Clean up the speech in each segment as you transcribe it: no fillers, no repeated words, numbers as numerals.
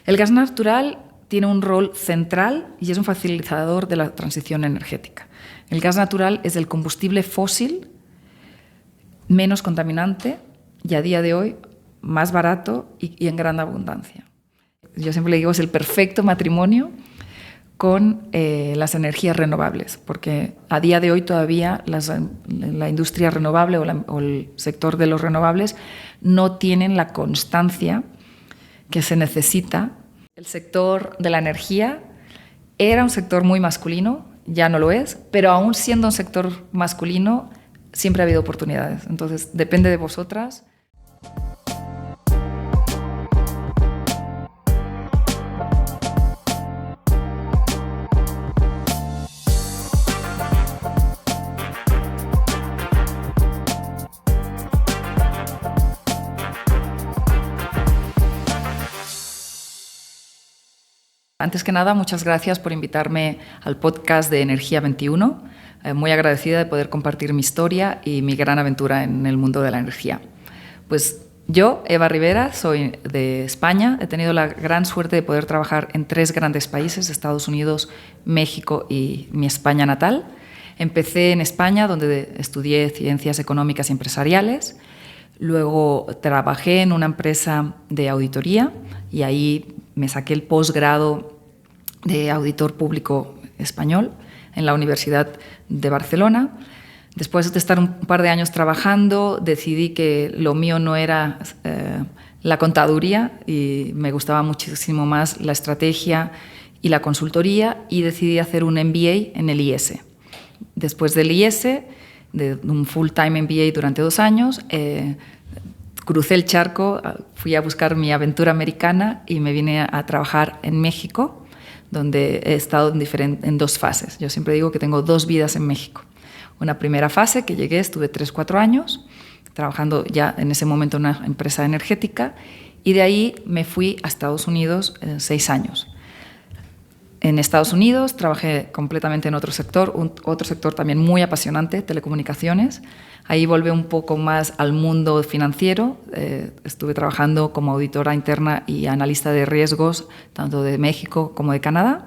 El gas natural tiene un rol central y es un facilitador de la transición energética. El gas natural es el combustible fósil menos contaminante y a día de hoy más barato y en gran abundancia. Yo siempre le digo, es el perfecto matrimonio con las energías renovables, porque a día de hoy todavía la industria renovable o el sector de los renovables no tienen la constancia que se necesita. El sector de la energía era un sector muy masculino, ya no lo es, pero aún siendo un sector masculino, siempre ha habido oportunidades. Entonces, depende de vosotras. Antes que nada, muchas gracias por invitarme al podcast de Energía 21. Muy agradecida de poder compartir mi historia y mi gran aventura en el mundo de la energía. Pues yo, Eva Rivera, soy de España. He tenido la gran suerte de poder trabajar en 3 grandes países, Estados Unidos, México y mi España natal. Empecé en España, donde estudié Ciencias Económicas y Empresariales. Luego trabajé en una empresa de auditoría y ahí me saqué el posgrado de auditor público español en la Universidad de Barcelona. Después de estar un par de años trabajando, decidí que lo mío no era la contaduría y me gustaba muchísimo más la estrategia y la consultoría y decidí hacer un MBA en el IES. Después del IES, de un full-time MBA durante 2 años, crucé el charco, fui a buscar mi aventura americana y me vine a trabajar en México, donde he estado en 2 fases. Yo siempre digo que tengo 2 vidas en México. Una primera fase que llegué, estuve 3-4 años trabajando ya en ese momento en una empresa energética y de ahí me fui a Estados Unidos 6 años. En Estados Unidos trabajé completamente en otro sector también muy apasionante, telecomunicaciones. Ahí volví un poco más al mundo financiero. Estuve trabajando como auditora interna y analista de riesgos, tanto de México como de Canadá,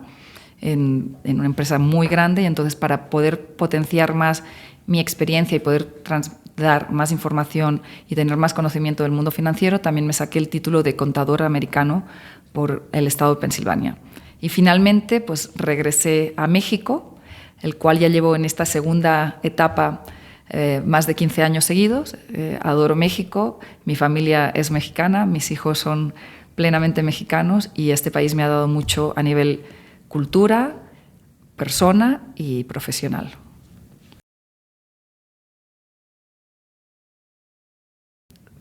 en una empresa muy grande. Y entonces, para poder potenciar más mi experiencia y poder dar más información y tener más conocimiento del mundo financiero, también me saqué el título de contador americano por el estado de Pensilvania. Y finalmente, pues regresé a México, el cual ya llevo en esta segunda etapa más de 15 años seguidos. Adoro México, mi familia es mexicana, mis hijos son plenamente mexicanos y este país me ha dado mucho a nivel cultura, persona y profesional.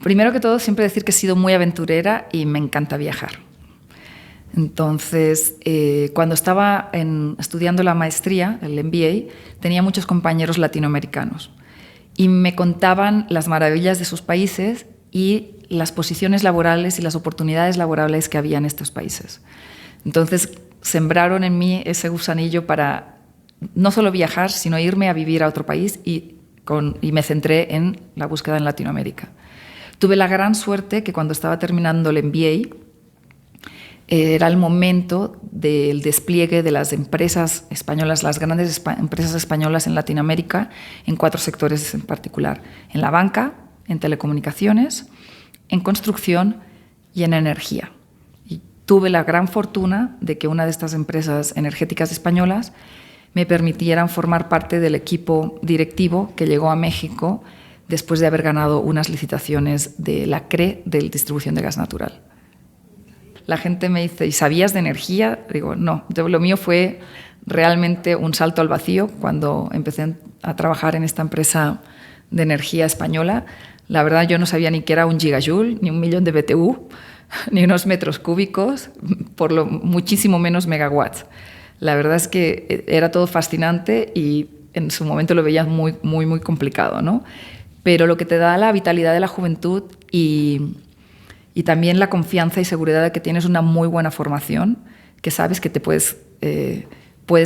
Primero que todo, siempre decir que he sido muy aventurera y me encanta viajar. Entonces, cuando estaba estudiando la maestría, el MBA, tenía muchos compañeros latinoamericanos y me contaban las maravillas de sus países y las posiciones laborales y las oportunidades laborales que había en estos países. Entonces, sembraron en mí ese gusanillo para no solo viajar, sino irme a vivir a otro país y me centré en la búsqueda en Latinoamérica. Tuve la gran suerte que cuando estaba terminando el MBA, era el momento del despliegue de las empresas españolas, las grandes empresas españolas en Latinoamérica, en 4 sectores en particular: en la banca, en telecomunicaciones, en construcción y en energía. Y tuve la gran fortuna de que una de estas empresas energéticas españolas me permitieran formar parte del equipo directivo que llegó a México después de haber ganado unas licitaciones de la CRE, de distribución de gas natural. La gente me dice, ¿y sabías de energía? Digo, no, lo mío fue realmente un salto al vacío cuando empecé a trabajar en esta empresa de energía española. La verdad, yo no sabía ni qué era un gigajoule, ni 1.000.000 de BTU, ni unos metros cúbicos, por lo muchísimo menos megawatts. La verdad es que era todo fascinante y en su momento lo veía muy, muy, muy complicado, ¿no? Pero lo que te da la vitalidad de la juventud y también la confianza y seguridad de que tienes una muy buena formación, que sabes que te puedes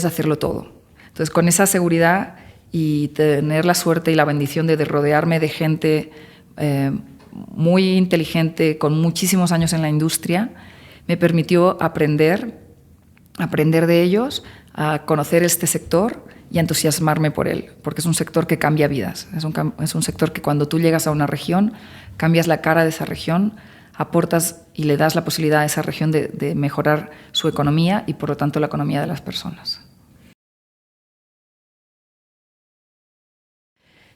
hacerlo todo. Entonces, con esa seguridad y tener la suerte y la bendición de rodearme de gente muy inteligente, con muchísimos años en la industria, me permitió aprender de ellos, a conocer este sector y a entusiasmarme por él, porque es un sector que cambia vidas. Es un sector que cuando tú llegas a una región, cambias la cara de esa región, aportas y le das la posibilidad a esa región de mejorar su economía y, por lo tanto, la economía de las personas.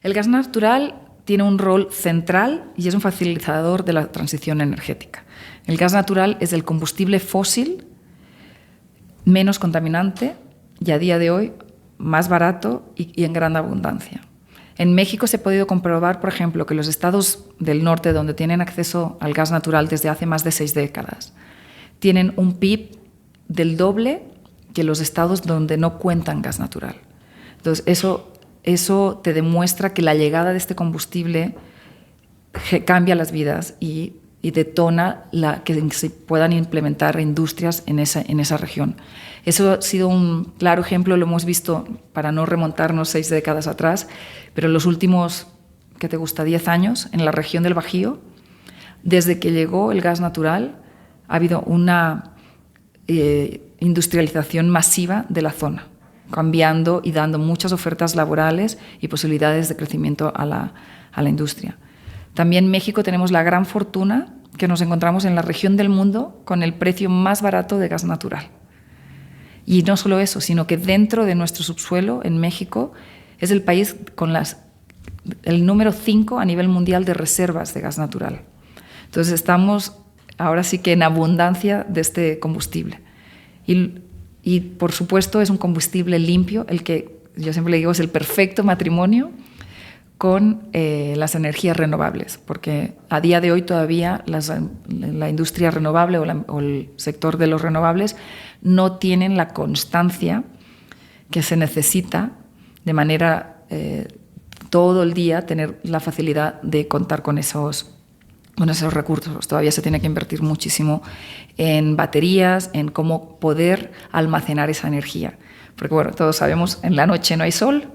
El gas natural tiene un rol central y es un facilitador de la transición energética. El gas natural es el combustible fósil menos contaminante y, a día de hoy, más barato y en gran abundancia. En México se ha podido comprobar, por ejemplo, que los estados del norte, donde tienen acceso al gas natural desde hace más de 6 décadas, tienen un PIB del doble que los estados donde no cuentan gas natural. Entonces, eso te demuestra que la llegada de este combustible cambia las vidas y detona que se puedan implementar industrias en esa región. Eso ha sido un claro ejemplo, lo hemos visto, para no remontarnos 6 décadas atrás, pero en los últimos, ¿qué te gusta?, 10 años, en la región del Bajío, desde que llegó el gas natural, ha habido una industrialización masiva de la zona, cambiando y dando muchas ofertas laborales y posibilidades de crecimiento a la industria. También en México tenemos la gran fortuna que nos encontramos en la región del mundo con el precio más barato de gas natural. Y no solo eso, sino que dentro de nuestro subsuelo, en México, es el país con el número 5 a nivel mundial de reservas de gas natural. Entonces estamos ahora sí que en abundancia de este combustible. Y por supuesto es un combustible limpio, el que yo siempre le digo es el perfecto matrimonio con las energías renovables, porque a día de hoy todavía la industria renovable o el sector de los renovables no tienen la constancia que se necesita de manera todo el día tener la facilidad de contar con esos recursos. Todavía se tiene que invertir muchísimo en baterías, en cómo poder almacenar esa energía. Porque, bueno, todos sabemos, en la noche no hay sol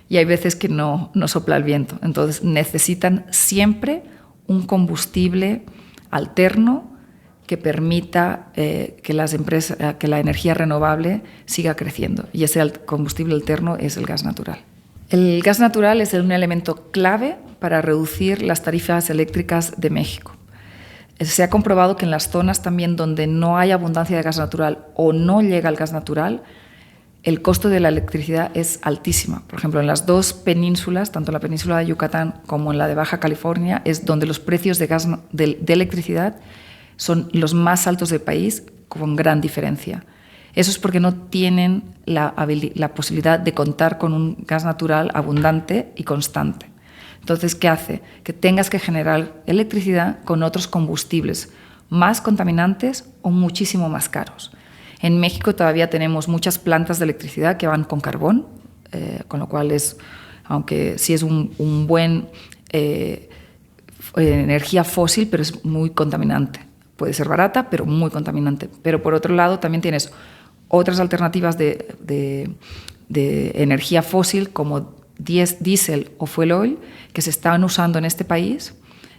y hay veces que no sopla el viento. Entonces necesitan siempre un combustible alterno que permita que la energía renovable siga creciendo. Y ese combustible alterno es el gas natural. El gas natural es un elemento clave para reducir las tarifas eléctricas de México. Se ha comprobado que en las zonas también donde no hay abundancia de gas natural o no llega el gas natural, el costo de la electricidad es altísima. Por ejemplo, en las dos penínsulas, tanto en la península de Yucatán como en la de Baja California, es donde los precios de electricidad son los más altos del país, con gran diferencia. Eso es porque no tienen la posibilidad de contar con un gas natural abundante y constante. Entonces, ¿qué hace? Que tengas que generar electricidad con otros combustibles más contaminantes o muchísimo más caros. En México todavía tenemos muchas plantas de electricidad que van con carbón, con lo cual aunque sí es un buen energía fósil, pero es muy contaminante. Puede ser barata, pero muy contaminante. Pero por otro lado también tienes otras alternativas de energía fósil como diésel o fuel oil que se están usando en este país,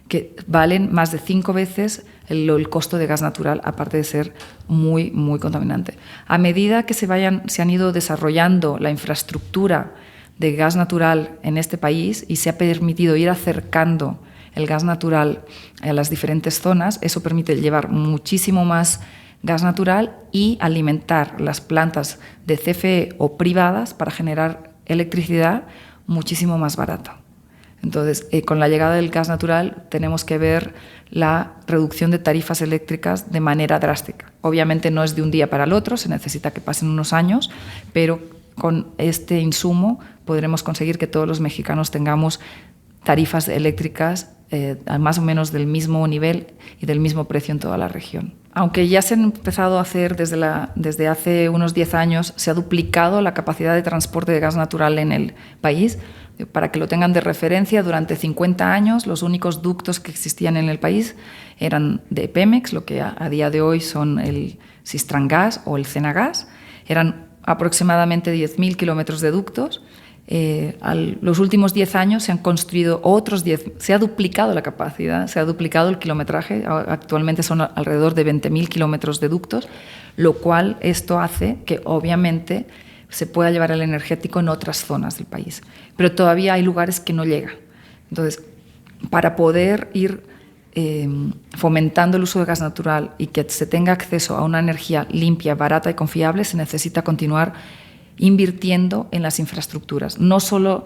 que valen más de 5 veces el costo de gas natural, aparte de ser muy, muy contaminante. A medida que se han ido desarrollando la infraestructura de gas natural en este país y se ha permitido ir acercando el gas natural a las diferentes zonas, eso permite llevar muchísimo más gas natural y alimentar las plantas de CFE o privadas para generar electricidad muchísimo más barata. Entonces, con la llegada del gas natural tenemos que ver la reducción de tarifas eléctricas de manera drástica. Obviamente no es de un día para el otro, se necesita que pasen unos años, pero con este insumo podremos conseguir que todos los mexicanos tengamos tarifas eléctricas más o menos del mismo nivel y del mismo precio en toda la región. Aunque ya se han empezado a hacer desde hace unos 10 años, se ha duplicado la capacidad de transporte de gas natural en el país. Para que lo tengan de referencia, durante 50 años los únicos ductos que existían en el país eran de Pemex, lo que a día de hoy son el Sistran Gas o el Cenagas. Eran aproximadamente 10.000 kilómetros de ductos los últimos 10 años se han construido otros 10, se ha duplicado la capacidad, se ha duplicado el kilometraje, actualmente son alrededor de 20.000 kilómetros de ductos, lo cual esto hace que obviamente se pueda llevar el energético en otras zonas del país, pero todavía hay lugares que no llega. Entonces, para poder ir fomentando el uso de gas natural y que se tenga acceso a una energía limpia, barata y confiable, se necesita continuar invirtiendo en las infraestructuras, no solo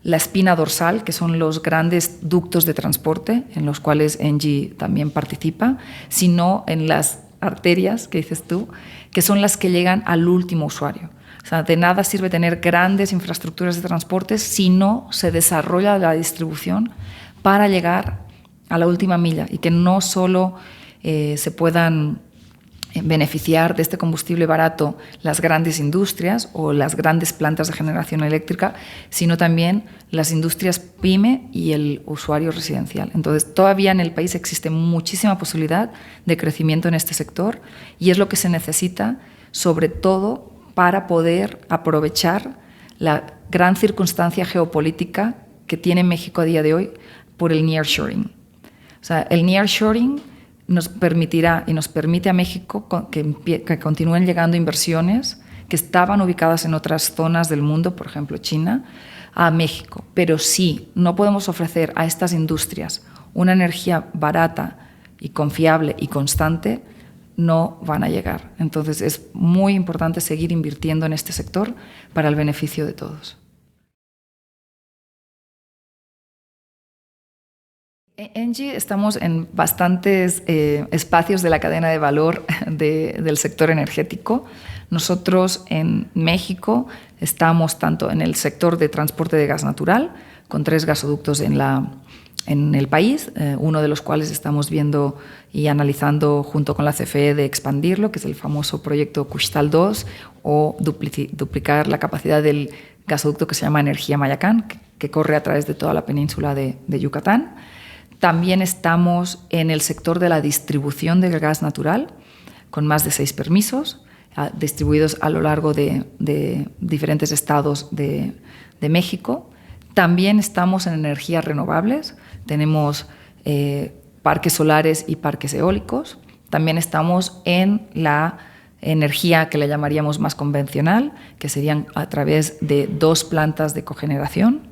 la espina dorsal, que son los grandes ductos de transporte en los cuales ENGIE también participa, sino en las arterias, que dices tú, que son las que llegan al último usuario. O sea, de nada sirve tener grandes infraestructuras de transporte si no se desarrolla la distribución para llegar a la última milla y que no solo se puedan beneficiar de este combustible barato las grandes industrias o las grandes plantas de generación eléctrica, sino también las industrias PYME y el usuario residencial. Entonces, todavía en el país existe muchísima posibilidad de crecimiento en este sector y es lo que se necesita, sobre todo para poder aprovechar la gran circunstancia geopolítica que tiene México a día de hoy por el nearshoring. O sea, el nearshoring nos permitirá y nos permite a México que continúen llegando inversiones que estaban ubicadas en otras zonas del mundo, por ejemplo China, a México. Pero sí, no podemos ofrecer a estas industrias una energía barata y confiable y constante, no van a llegar. Entonces es muy importante seguir invirtiendo en este sector para el beneficio de todos. En ENGIE estamos en bastantes espacios de la cadena de valor del sector energético. Nosotros en México estamos tanto en el sector de transporte de gas natural, con 3 gasoductos en el país, uno de los cuales estamos viendo y analizando junto con la CFE de expandirlo, que es el famoso proyecto Cuxtal 2, o duplicar la capacidad del gasoducto que se llama Energía Mayacán, que corre a través de toda la península de Yucatán. También estamos en el sector de la distribución del gas natural, con más de 6 permisos, distribuidos a lo largo de diferentes estados de México. También estamos en energías renovables, tenemos parques solares y parques eólicos. También estamos en la energía que le llamaríamos más convencional, que serían a través de 2 plantas de cogeneración.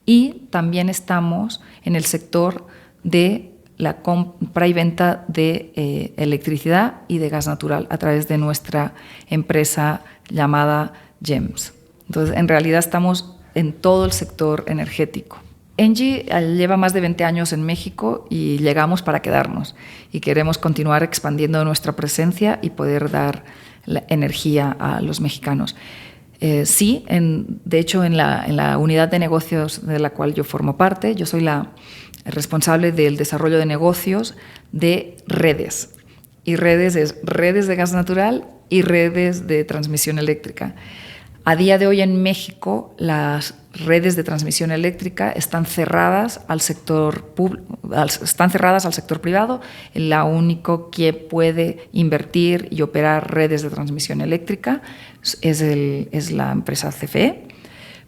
Y también estamos en el sector de la compra y venta de electricidad y de gas natural a través de nuestra empresa llamada GEMS. Entonces, en realidad estamos en todo el sector energético. ENGIE lleva más de 20 años en México y llegamos para quedarnos y queremos continuar expandiendo nuestra presencia y poder dar la energía a los mexicanos. Sí, de hecho, en la unidad de negocios de la cual yo formo parte, yo soy la responsable del desarrollo de negocios de redes. Y redes es redes de gas natural y redes de transmisión eléctrica. A día de hoy en México las redes de transmisión eléctrica están cerradas al sector privado. La único que puede invertir y operar redes de transmisión eléctrica es la empresa CFE.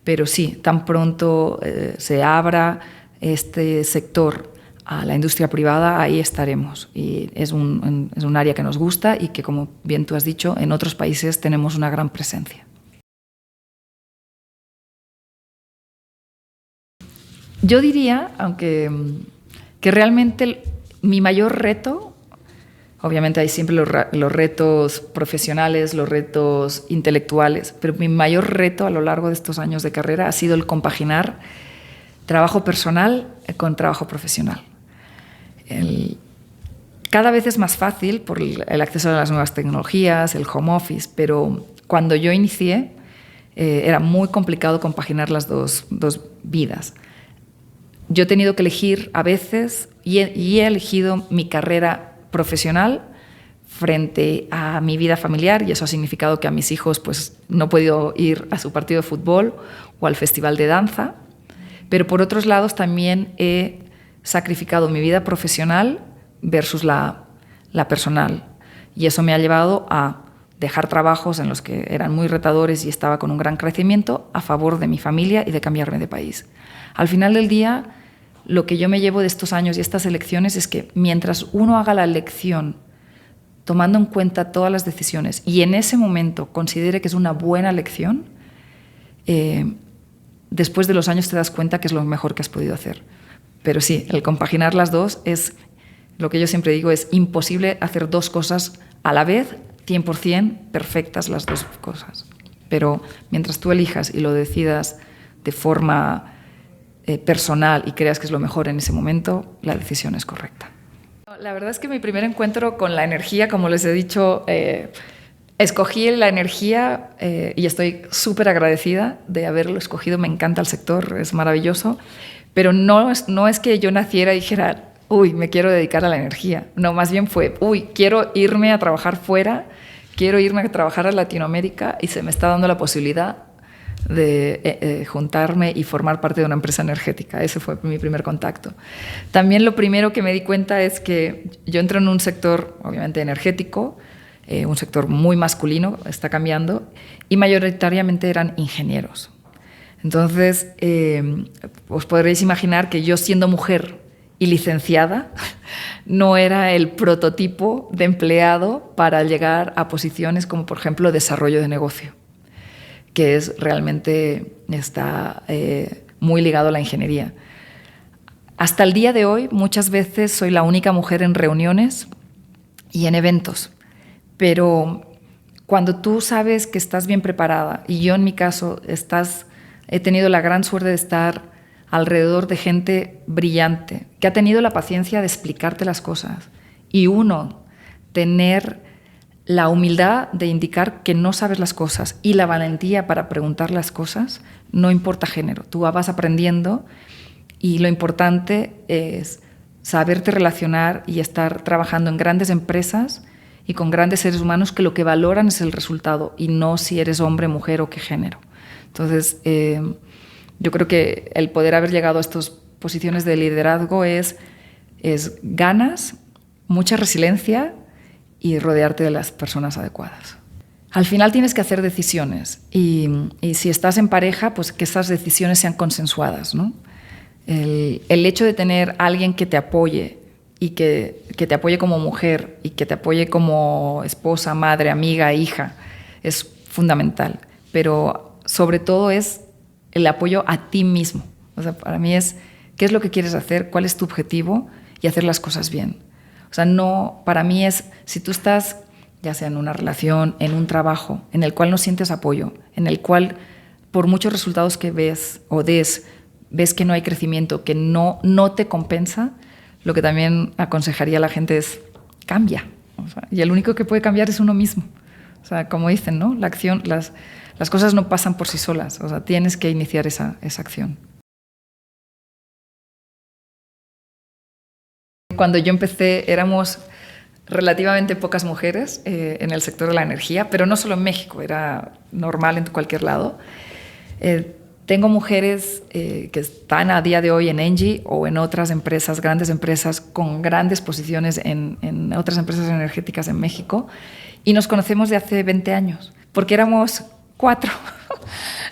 Pero sí, tan pronto se abra este sector a la industria privada, ahí estaremos. Y es un área que nos gusta y que, como bien tú has dicho, en otros países tenemos una gran presencia. Yo diría, aunque que realmente mi mayor reto, obviamente hay siempre los retos profesionales, los retos intelectuales, pero mi mayor reto a lo largo de estos años de carrera ha sido el compaginar trabajo personal con trabajo profesional. Cada vez es más fácil por el acceso a las nuevas tecnologías, el home office, pero cuando yo inicié era muy complicado compaginar las dos vidas. Yo he tenido que elegir a veces y he elegido mi carrera profesional frente a mi vida familiar, y eso ha significado que a mis hijos pues, no he podido ir a su partido de fútbol o al festival de danza. Pero por otros lados también he sacrificado mi vida profesional versus la personal. Y eso me ha llevado a dejar trabajos en los que eran muy retadores y estaba con un gran crecimiento a favor de mi familia y de cambiarme de país. Al final del día, lo que yo me llevo de estos años y estas elecciones es que mientras uno haga la elección tomando en cuenta todas las decisiones y en ese momento considere que es una buena elección, después de los años te das cuenta que es lo mejor que has podido hacer. Pero sí, el compaginar las dos es, lo que yo siempre digo, es imposible hacer dos cosas a la vez, 100% perfectas las dos cosas. Pero mientras tú elijas y lo decidas de forma personal y creas que es lo mejor en ese momento, la decisión es correcta. La verdad es que mi primer encuentro con la energía, como les he dicho, escogí la energía y estoy súper agradecida de haberlo escogido. Me encanta el sector, es maravilloso, pero no es que yo naciera y dijera, uy, me quiero dedicar a la energía. No, más bien fue, uy, quiero irme a trabajar fuera, quiero irme a trabajar a Latinoamérica y se me está dando la posibilidad de juntarme y formar parte de una empresa energética. Ese fue mi primer contacto. También lo primero que me di cuenta es que yo entro en un sector, obviamente, energético, un sector muy masculino, está cambiando, y mayoritariamente eran ingenieros. Entonces, os podréis imaginar que yo, siendo mujer y licenciada, no era el prototipo de empleado para llegar a posiciones como, por ejemplo, desarrollo de negocio, que realmente está muy ligado a la ingeniería. Hasta el día de hoy, muchas veces soy la única mujer en reuniones y en eventos, pero cuando tú sabes que estás bien preparada, y yo en mi caso he tenido la gran suerte de estar alrededor de gente brillante, que ha tenido la paciencia de explicarte las cosas, y tener la humildad de indicar que no sabes las cosas y la valentía para preguntar las cosas, no importa género. Tú vas aprendiendo y lo importante es saberte relacionar y estar trabajando en grandes empresas y con grandes seres humanos que lo que valoran es el resultado y no si eres hombre, mujer o qué género. Entonces, yo creo que el poder haber llegado a estas posiciones de liderazgo es ganas, mucha resiliencia y rodearte de las personas adecuadas. Al final tienes que hacer decisiones y si estás en pareja, pues que esas decisiones sean consensuadas, ¿no? El hecho de tener a alguien que te apoye y que te apoye como mujer y que te apoye como esposa, madre, amiga, hija, es fundamental. Pero sobre todo es el apoyo a ti mismo. O sea, para mí es qué es lo que quieres hacer, cuál es tu objetivo y hacer las cosas bien. O sea, no, para mí es, si tú estás, ya sea en una relación, en un trabajo, en el cual no sientes apoyo, en el cual, por muchos resultados que ves que no hay crecimiento, que no te compensa, lo que también aconsejaría a la gente es, cambia. O sea, y el único que puede cambiar es uno mismo. O sea, como dicen, ¿no? La acción, las cosas no pasan por sí solas. O sea, tienes que iniciar esa acción. Cuando yo empecé éramos relativamente pocas mujeres en el sector de la energía, pero no solo en México, era normal en cualquier lado. Tengo mujeres que están a día de hoy en Engie o en otras empresas, grandes empresas, con grandes posiciones en otras empresas energéticas en México, y nos conocemos de hace 20 años, porque éramos 4.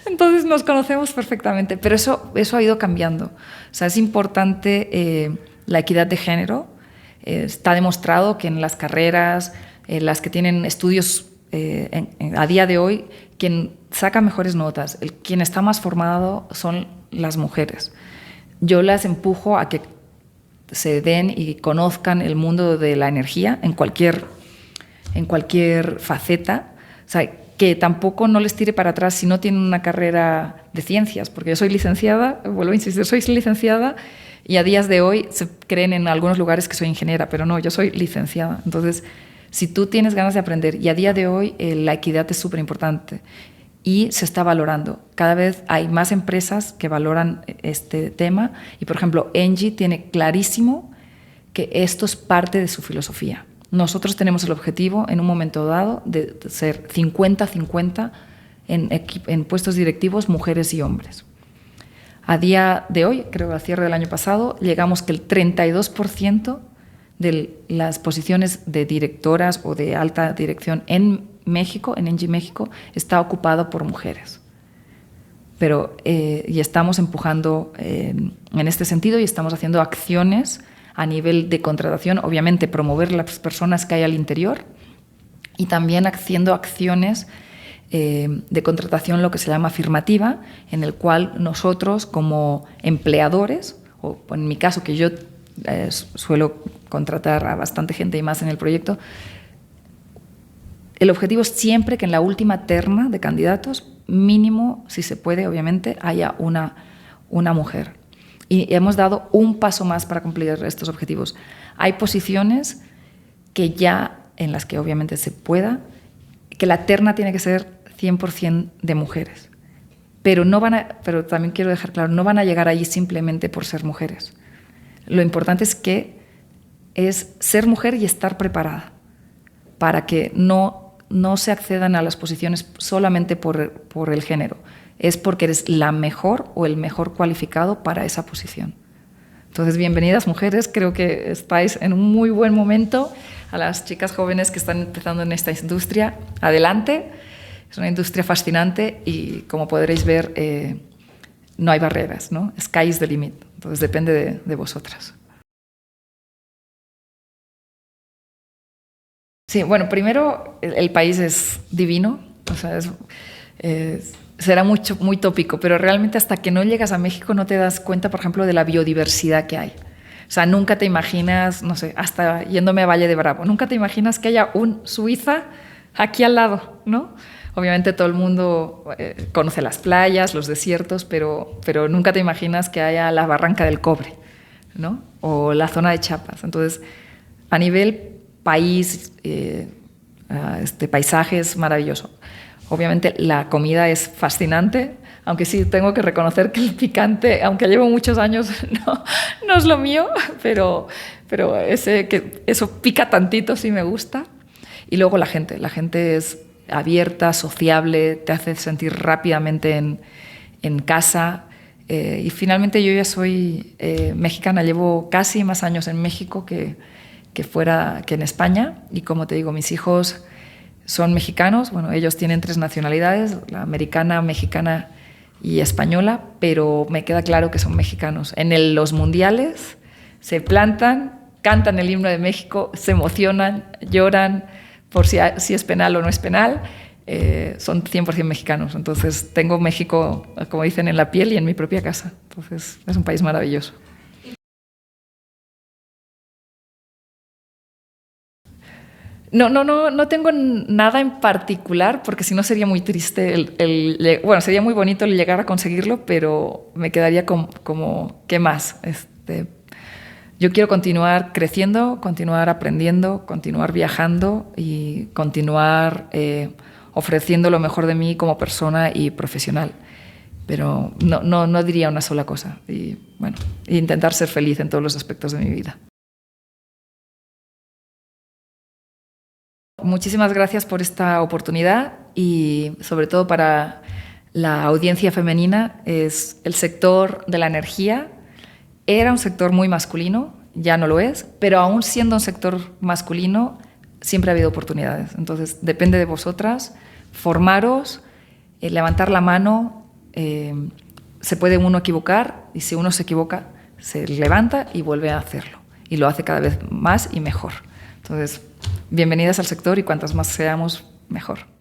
Entonces nos conocemos perfectamente, pero eso ha ido cambiando. O sea, es importante la equidad de género. Está demostrado que en las carreras, las que tienen estudios a día de hoy, quien saca mejores notas, quien está más formado son las mujeres. Yo las empujo a que se den y conozcan el mundo de la energía en cualquier faceta. O sea, que tampoco no les tire para atrás si no tienen una carrera de ciencias, porque yo soy licenciada, vuelvo a insistir, soy licenciada, y a días de hoy se creen en algunos lugares que soy ingeniera, pero no, yo soy licenciada. Entonces, si tú tienes ganas de aprender, y a día de hoy la equidad es súper importante y se está valorando. Cada vez hay más empresas que valoran este tema y, por ejemplo, Engie tiene clarísimo que esto es parte de su filosofía. Nosotros tenemos el objetivo, en un momento dado, de ser 50-50 en puestos directivos, mujeres y hombres. A día de hoy, creo que al cierre del año pasado, llegamos que el 32% de las posiciones de directoras o de alta dirección en México, en Engie México, está ocupado por mujeres. Pero, y estamos empujando en este sentido y estamos haciendo acciones a nivel de contratación, obviamente promover las personas que hay al interior y también haciendo acciones de contratación, lo que se llama afirmativa, en el cual nosotros como empleadores, o en mi caso que yo suelo contratar a bastante gente y más en el proyecto, el objetivo es siempre que en la última terna de candidatos, mínimo, si se puede, obviamente, haya una mujer. Y hemos dado un paso más para cumplir estos objetivos. Hay posiciones que ya, en las que obviamente se pueda, que la terna tiene que ser 100% de mujeres. Pero también quiero dejar claro, no van a llegar allí simplemente por ser mujeres. Lo importante es que es ser mujer y estar preparada para que no se accedan a las posiciones solamente por el género. Es porque eres la mejor o el mejor cualificado para esa posición. Entonces, bienvenidas mujeres, creo que estáis en un muy buen momento. A las chicas jóvenes que están empezando en esta industria, adelante. Es una industria fascinante y, como podréis ver, no hay barreras, ¿no? Sky is the limit. Entonces, depende de vosotras. Sí, bueno, primero, el país es divino, o sea, será muy tópico, pero realmente hasta que no llegas a México no te das cuenta, por ejemplo, de la biodiversidad que hay. O sea, nunca te imaginas, no sé, hasta yéndome a Valle de Bravo, nunca te imaginas que haya un Suiza aquí al lado, ¿no? Obviamente todo el mundo conoce las playas, los desiertos, pero nunca te imaginas que haya la Barranca del Cobre, ¿no? O la zona de Chiapas. Entonces, a nivel país, paisaje es maravilloso. Obviamente la comida es fascinante, aunque sí tengo que reconocer que el picante, aunque llevo muchos años, no es lo mío, pero eso pica tantito sí me gusta. Y luego la gente es abierta, sociable, te hace sentir rápidamente en casa. Y finalmente yo ya soy mexicana, llevo casi más años en México que en España, y como te digo, mis hijos son mexicanos. Bueno, ellos tienen 3 nacionalidades, la americana, mexicana y española, pero me queda claro que son mexicanos. En los mundiales se plantan, cantan el himno de México, se emocionan, lloran por si es penal o no es penal. Son 100% mexicanos. Entonces tengo México, como dicen, en la piel y en mi propia casa. Entonces es un país maravilloso. No tengo nada en particular, porque si no sería muy triste. Bueno, sería muy bonito el llegar a conseguirlo, pero me quedaría como ¿qué más? Yo quiero continuar creciendo, continuar aprendiendo, continuar viajando y continuar ofreciendo lo mejor de mí como persona y profesional. Pero no diría una sola cosa. Y bueno, intentar ser feliz en todos los aspectos de mi vida. Muchísimas gracias por esta oportunidad y sobre todo para la audiencia femenina. Es el sector de la energía. Era un sector muy masculino, ya no lo es, pero aún siendo un sector masculino siempre ha habido oportunidades. Entonces depende de vosotras formaros, levantar la mano. Se puede uno equivocar y si uno se equivoca se levanta y vuelve a hacerlo y lo hace cada vez más y mejor. Entonces, bienvenidas al sector y cuantas más seamos, mejor.